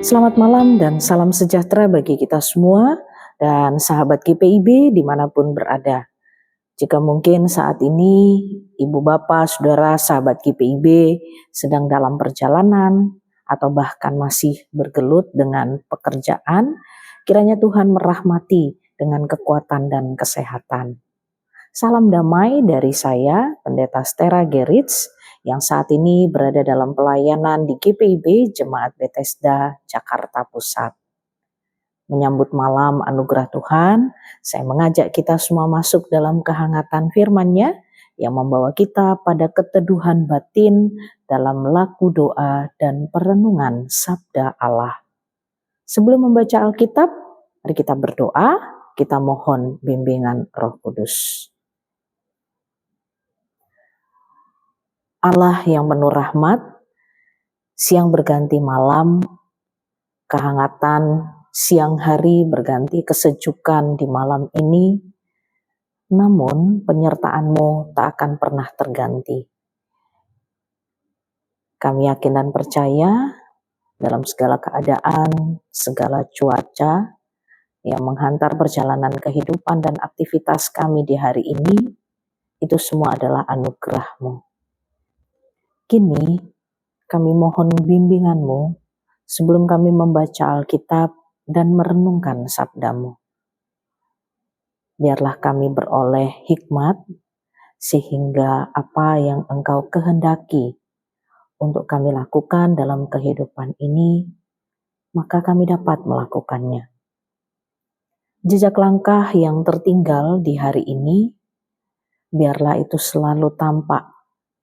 Selamat malam dan salam sejahtera bagi kita semua dan sahabat GPIB dimanapun berada. Jika mungkin saat ini Ibu Bapak, Saudara, sahabat GPIB sedang dalam perjalanan atau bahkan masih bergelut dengan pekerjaan, kiranya Tuhan merahmati dengan kekuatan dan kesehatan. Salam damai dari saya, Pendeta Stera Gerits, yang saat ini berada dalam pelayanan di GPIB Jemaat Bethesda, Jakarta Pusat. Menyambut malam anugerah Tuhan, saya mengajak kita semua masuk dalam kehangatan firman-Nya yang membawa kita pada keteduhan batin dalam laku doa dan perenungan sabda Allah. Sebelum membaca Alkitab, mari kita berdoa, kita mohon bimbingan Roh Kudus. Allah yang penuh rahmat, siang berganti malam, kehangatan siang hari berganti kesejukan di malam ini, namun penyertaan-Mu tak akan pernah terganti. Kami yakin dan percaya dalam segala keadaan, segala cuaca yang menghantar perjalanan kehidupan dan aktivitas kami di hari ini, itu semua adalah anugerah-Mu. Kini kami mohon bimbingan-Mu sebelum kami membaca Alkitab dan merenungkan sabda-Mu. Biarlah kami beroleh hikmat sehingga apa yang Engkau kehendaki untuk kami lakukan dalam kehidupan ini, maka kami dapat melakukannya. Jejak langkah yang tertinggal di hari ini, biarlah itu selalu tampak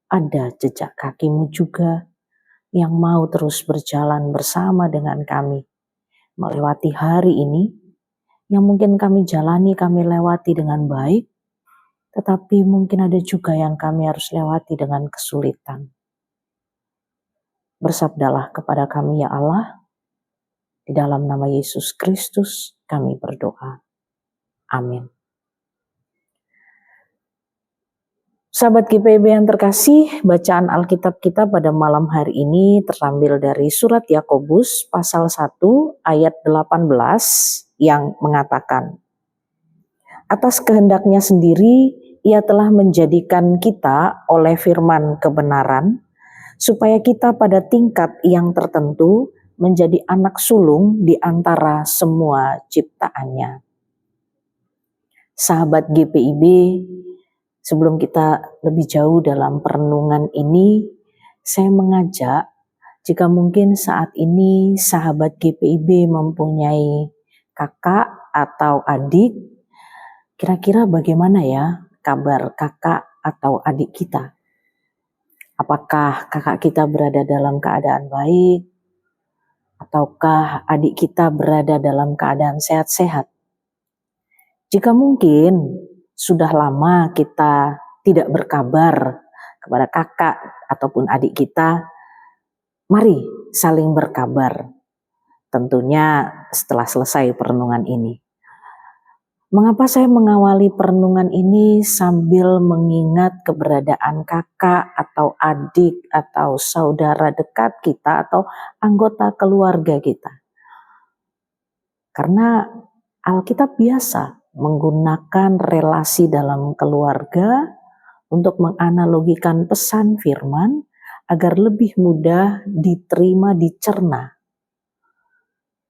ada jejak kaki-Mu juga yang mau terus berjalan bersama dengan kami, melewati hari ini, yang mungkin kami jalani, kami lewati dengan baik, tetapi mungkin ada juga yang kami harus lewati dengan kesulitan. Bersabdalah kepada kami ya Allah, di dalam nama Yesus Kristus kami berdoa. Amin. Sahabat GPIB yang terkasih, bacaan Alkitab kita pada malam hari ini terambil dari surat Yakobus pasal 1 ayat 18 yang mengatakan, atas kehendaknya sendiri Ia telah menjadikan kita oleh firman kebenaran, supaya kita pada tingkat yang tertentu menjadi anak sulung di antara semua ciptaannya. Sahabat GPIB, sebelum kita lebih jauh dalam perenungan ini, saya mengajak, jika mungkin saat ini sahabat GPIB mempunyai kakak atau adik, kira-kira bagaimana ya kabar kakak atau adik kita? Apakah kakak kita berada dalam keadaan baik? Ataukah adik kita berada dalam keadaan sehat-sehat? Jika mungkin sudah lama kita tidak berkabar kepada kakak ataupun adik kita, mari saling berkabar. Tentunya setelah selesai perenungan ini. Mengapa saya mengawali perenungan ini sambil mengingat keberadaan kakak atau adik atau saudara dekat kita atau anggota keluarga kita? Karena Alkitab biasa menggunakan relasi dalam keluarga untuk menganalogikan pesan firman agar lebih mudah diterima, dicerna.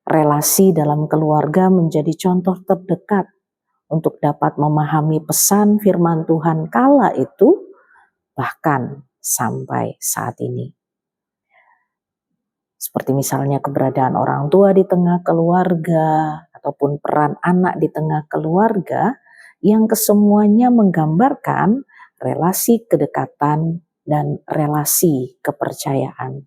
Relasi dalam keluarga menjadi contoh terdekat untuk dapat memahami pesan firman Tuhan kala itu, bahkan sampai saat ini. Seperti misalnya keberadaan orang tua di tengah keluarga, ataupun peran anak di tengah keluarga, yang kesemuanya menggambarkan relasi kedekatan dan relasi kepercayaan.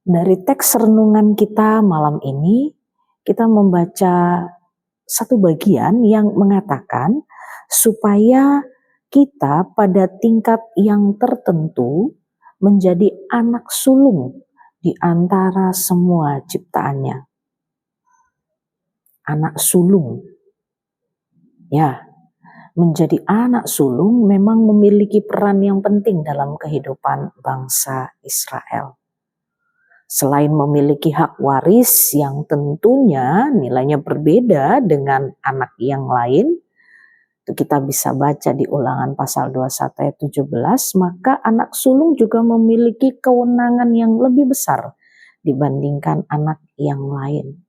Dari teks renungan kita malam ini, kita membaca satu bagian yang mengatakan supaya kita pada tingkat yang tertentu menjadi anak sulung di antara semua ciptaannya. Anak sulung. Ya, menjadi anak sulung memang memiliki peran yang penting dalam kehidupan bangsa Israel. Selain memiliki hak waris yang tentunya nilainya berbeda dengan anak yang lain, itu kita bisa baca di Ulangan pasal 21 ayat 17, maka anak sulung juga memiliki kewenangan yang lebih besar dibandingkan anak yang lain.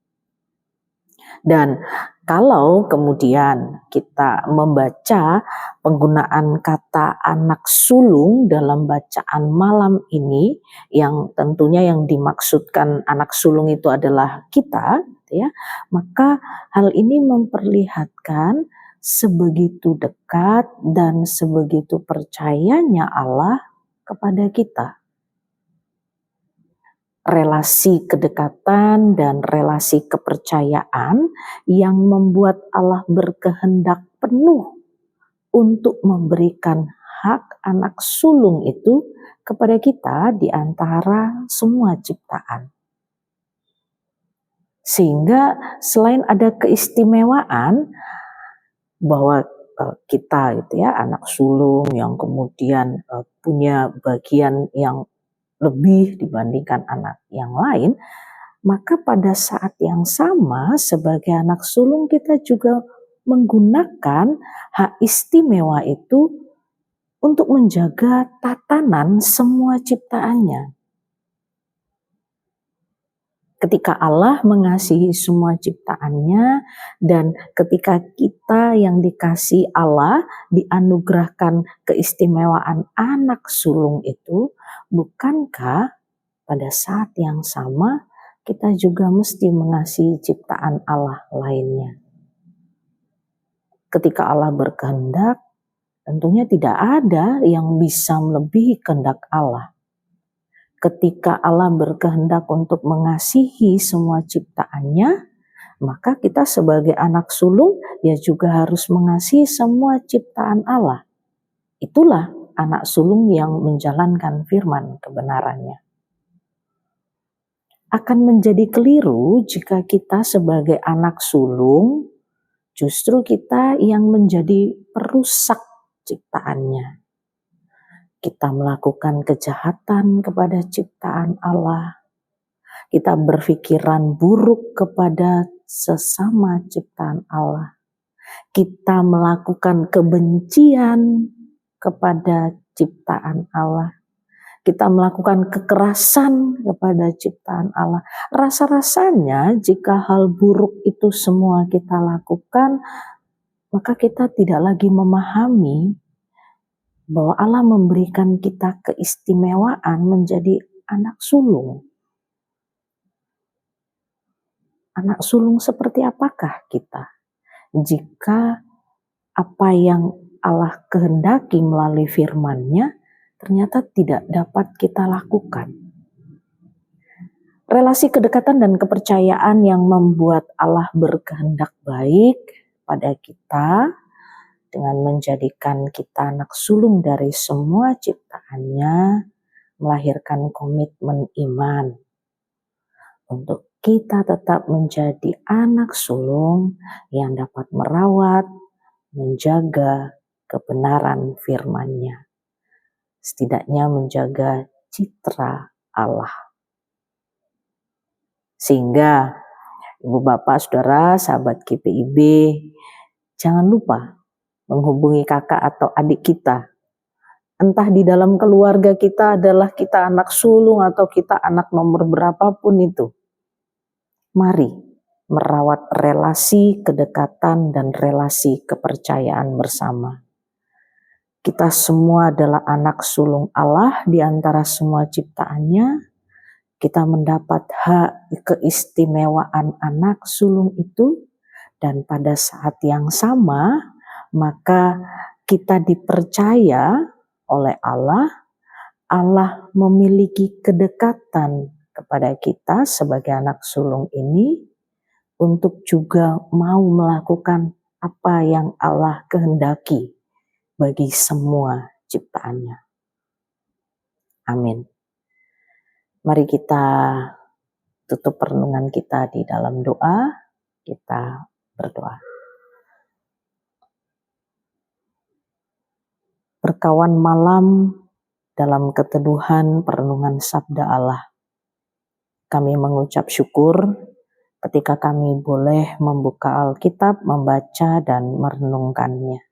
Dan kalau kemudian kita membaca penggunaan kata anak sulung dalam bacaan malam ini, yang tentunya yang dimaksudkan anak sulung itu adalah kita, ya, maka hal ini memperlihatkan sebegitu dekat dan sebegitu percayanya Allah kepada kita. Relasi kedekatan dan relasi kepercayaan yang membuat Allah berkehendak penuh untuk memberikan hak anak sulung itu kepada kita di antara semua ciptaan. Sehingga selain ada keistimewaan bahwa kita gitu ya, anak sulung yang kemudian punya bagian yang lebih dibandingkan anak yang lain, maka pada saat yang sama sebagai anak sulung kita juga menggunakan hak istimewa itu untuk menjaga tatanan semua ciptaannya. Ketika Allah mengasihi semua ciptaannya dan ketika kita yang dikasih Allah dianugerahkan keistimewaan anak sulung itu, bukankah pada saat yang sama kita juga mesti mengasihi ciptaan Allah lainnya? Ketika Allah berkehendak, tentunya tidak ada yang bisa melebihi kehendak Allah. Ketika Allah berkehendak untuk mengasihi semua ciptaannya, maka kita sebagai anak sulung ya juga harus mengasihi semua ciptaan Allah. Itulah anak sulung yang menjalankan firman kebenarannya. Akan menjadi keliru jika kita sebagai anak sulung justru kita yang menjadi perusak ciptaannya. Kita melakukan kejahatan kepada ciptaan Allah. Kita berpikiran buruk kepada sesama ciptaan Allah. Kita melakukan kebencian kepada ciptaan Allah. Kita melakukan kekerasan kepada ciptaan Allah. Rasa-rasanya jika hal buruk itu semua kita lakukan, maka kita tidak lagi memahami bahwa Allah memberikan kita keistimewaan menjadi anak sulung. Anak sulung seperti apakah kita? Jika apa yang Allah kehendaki melalui firman-Nya ternyata tidak dapat kita lakukan. Relasi kedekatan dan kepercayaan yang membuat Allah berkehendak baik pada kita dengan menjadikan kita anak sulung dari semua ciptaannya, melahirkan komitmen iman untuk kita tetap menjadi anak sulung yang dapat merawat, menjaga kebenaran firman-Nya. Setidaknya menjaga citra Allah. Sehingga Ibu Bapak, Saudara, sahabat GPIB, jangan lupa menghubungi kakak atau adik kita. Entah di dalam keluarga kita adalah kita anak sulung atau kita anak nomor berapapun itu. Mari merawat relasi kedekatan dan relasi kepercayaan bersama. Kita semua adalah anak sulung Allah di antara semua ciptaannya. Kita mendapat hak keistimewaan anak sulung itu dan pada saat yang sama maka kita dipercaya oleh Allah. Allah memiliki kedekatan kepada kita sebagai anak sulung ini untuk juga mau melakukan apa yang Allah kehendaki bagi semua ciptaannya. Amin. Mari kita tutup perenungan kita di dalam doa. Kita berdoa. Berkawan malam dalam keteduhan perenungan sabda Allah. Kami mengucap syukur ketika kami boleh membuka Alkitab, membaca dan merenungkannya.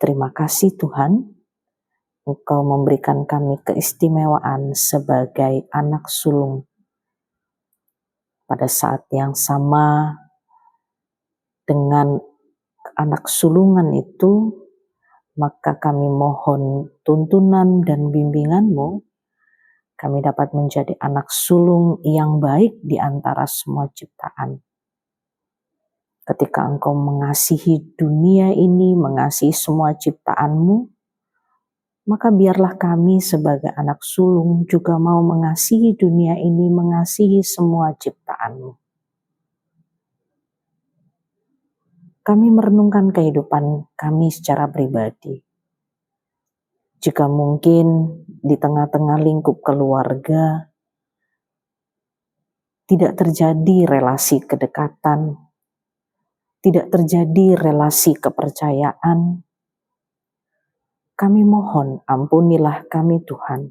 Terima kasih Tuhan, Engkau memberikan kami keistimewaan sebagai anak sulung. Pada saat yang sama dengan anak sulungan itu, maka kami mohon tuntunan dan bimbingan-Mu, kami dapat menjadi anak sulung yang baik di antara semua ciptaan. Ketika Engkau mengasihi dunia ini, mengasihi semua ciptaan-Mu, maka biarlah kami sebagai anak sulung juga mau mengasihi dunia ini, mengasihi semua ciptaan-Mu. Kami merenungkan kehidupan kami secara pribadi. Jika mungkin di tengah-tengah lingkup keluarga tidak terjadi relasi kedekatan, tidak terjadi relasi kepercayaan, kami mohon ampunilah kami Tuhan.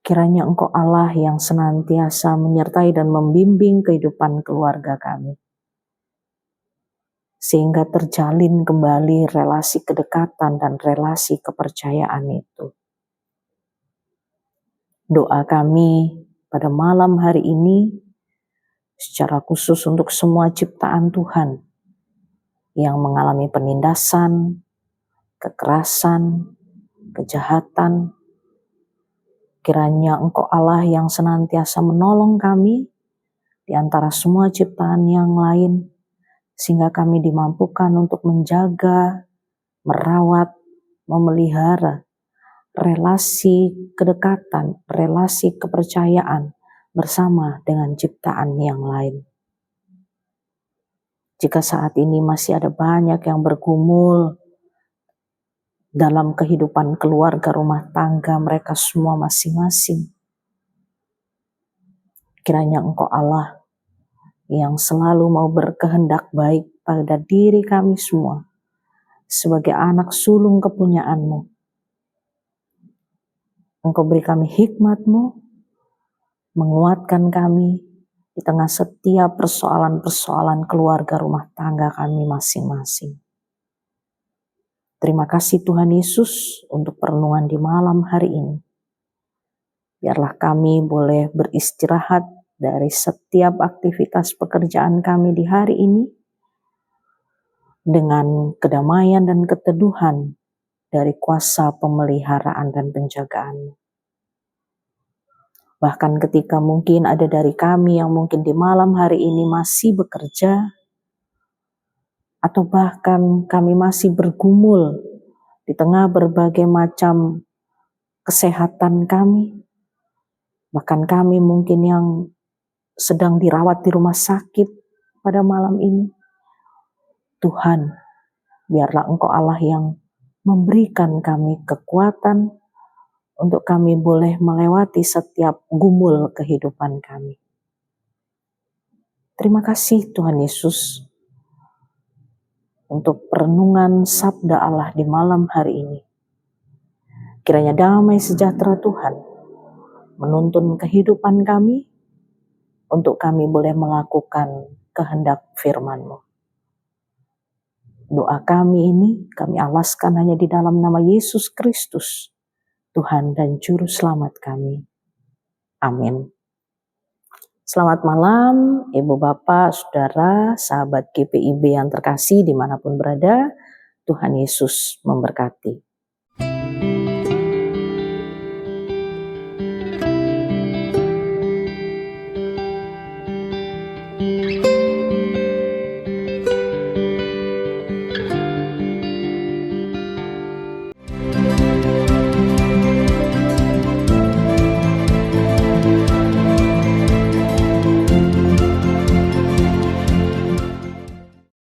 Kiranya Engkau Allah yang senantiasa menyertai dan membimbing kehidupan keluarga kami, sehingga terjalin kembali relasi kedekatan dan relasi kepercayaan itu. Doa kami pada malam hari ini secara khusus untuk semua ciptaan Tuhan yang mengalami penindasan, kekerasan, kejahatan. Kiranya Engkau Allah yang senantiasa menolong kami di antara semua ciptaan yang lain, sehingga kami dimampukan untuk menjaga, merawat, memelihara relasi kedekatan, relasi kepercayaan bersama dengan ciptaan yang lain. Jika saat ini masih ada banyak yang bergumul dalam kehidupan keluarga rumah tangga mereka semua masing-masing, kiranya Engkau Allah yang selalu mau berkehendak baik pada diri kami semua sebagai anak sulung kepunyaan-Mu. Engkau beri kami hikmat-Mu, menguatkan kami di tengah setiap persoalan-persoalan keluarga rumah tangga kami masing-masing. Terima kasih Tuhan Yesus untuk perenungan di malam hari ini. Biarlah kami boleh beristirahat dari setiap aktivitas pekerjaan kami di hari ini dengan kedamaian dan keteduhan dari kuasa pemeliharaan dan penjagaan. Bahkan ketika mungkin ada dari kami yang mungkin di malam hari ini masih bekerja, atau bahkan kami masih bergumul di tengah berbagai macam kesehatan kami, bahkan kami mungkin yang sedang dirawat di rumah sakit pada malam ini, Tuhan, biarlah Engkau Allah yang memberikan kami kekuatan untuk kami boleh melewati setiap gumul kehidupan kami. Terima kasih Tuhan Yesus untuk perenungan sabda Allah di malam hari ini. Kiranya damai sejahtera Tuhan menuntun kehidupan kami untuk kami boleh melakukan kehendak firman-Mu. Doa kami ini kami alaskan hanya di dalam nama Yesus Kristus, Tuhan dan Juru Selamat kami. Amin. Selamat malam Ibu Bapak, Saudara, sahabat GPIB yang terkasih dimanapun berada. Tuhan Yesus memberkati.